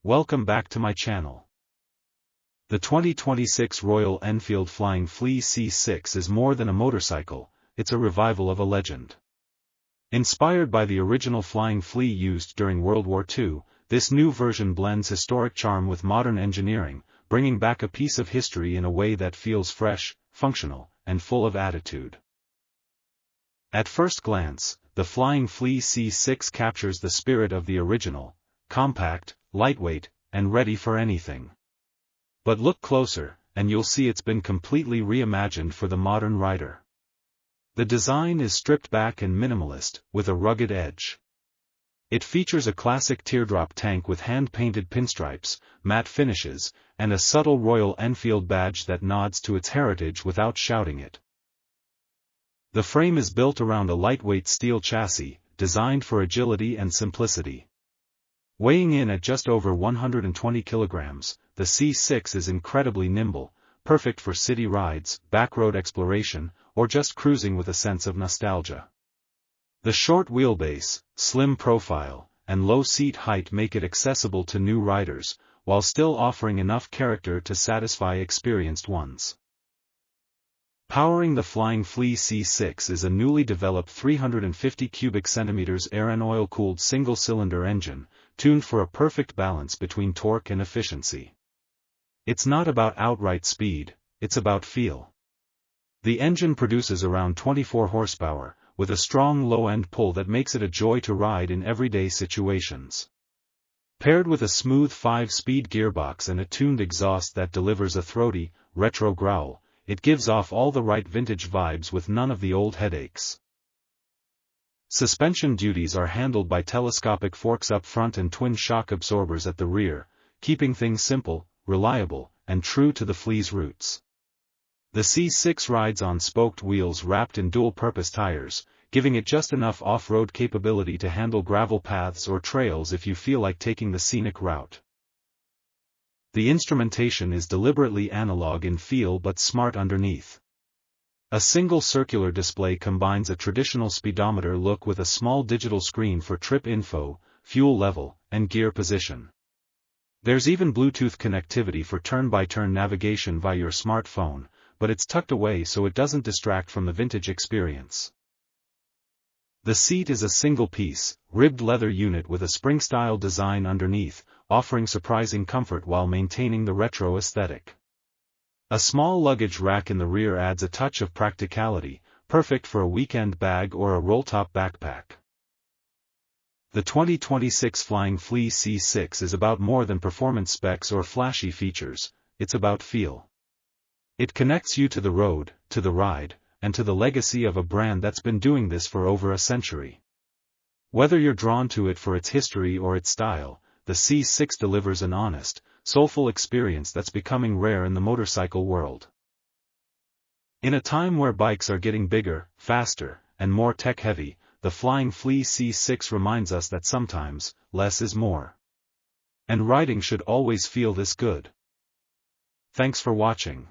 Welcome back to my channel. The 2026 Royal Enfield Flying Flea C6 is more than a motorcycle, it's a revival of a legend. Inspired by the original Flying Flea used during World War II, this new version blends historic charm with modern engineering, bringing back a piece of history in a way that feels fresh, functional, and full of attitude. At first glance, the Flying Flea C6 captures the spirit of the original: compact, lightweight, and ready for anything. But look closer, and you'll see it's been completely reimagined for the modern rider. The design is stripped back and minimalist, with a rugged edge. It features a classic teardrop tank with hand-painted pinstripes, matte finishes, and a subtle Royal Enfield badge that nods to its heritage without shouting it. The frame is built around a lightweight steel chassis, designed for agility and simplicity. Weighing in at just over 120 kilograms, the C6 is incredibly nimble, perfect for city rides, backroad exploration, or just cruising with a sense of nostalgia. The short wheelbase, slim profile, and low seat height make it accessible to new riders, while still offering enough character to satisfy experienced ones. Powering the Flying Flea C6 is a newly developed 350 cubic centimeters air and oil-cooled single-cylinder engine, tuned for a perfect balance between torque and efficiency. It's not about outright speed, it's about feel. The engine produces around 24 horsepower, with a strong low-end pull that makes it a joy to ride in everyday situations. Paired with a smooth 5-speed gearbox and a tuned exhaust that delivers a throaty, retro growl, it gives off all the right vintage vibes with none of the old headaches. Suspension duties are handled by telescopic forks up front and twin shock absorbers at the rear, keeping things simple, reliable, and true to the Flea's roots. The C6 rides on spoked wheels wrapped in dual-purpose tires, giving it just enough off-road capability to handle gravel paths or trails if you feel like taking the scenic route. The instrumentation is deliberately analog in feel but smart underneath. A single circular display combines a traditional speedometer look with a small digital screen for trip info, fuel level, and gear position. There's even Bluetooth connectivity for turn-by-turn navigation via your smartphone, but it's tucked away so it doesn't distract from the vintage experience. The seat is a single-piece, ribbed leather unit with a spring-style design underneath, offering surprising comfort while maintaining the retro aesthetic. A small luggage rack in the rear adds a touch of practicality, perfect for a weekend bag or a roll-top backpack. The 2026 Flying Flea C6 is about more than performance specs or flashy features, it's about feel. It connects you to the road, to the ride, and to the legacy of a brand that's been doing this for over a century. Whether you're drawn to it for its history or its style, the C6 delivers an honest, soulful experience that's becoming rare in the motorcycle world. In a time where bikes are getting bigger, faster, and more tech-heavy, the Flying Flea C6 reminds us that sometimes, less is more. And riding should always feel this good. Thanks for watching.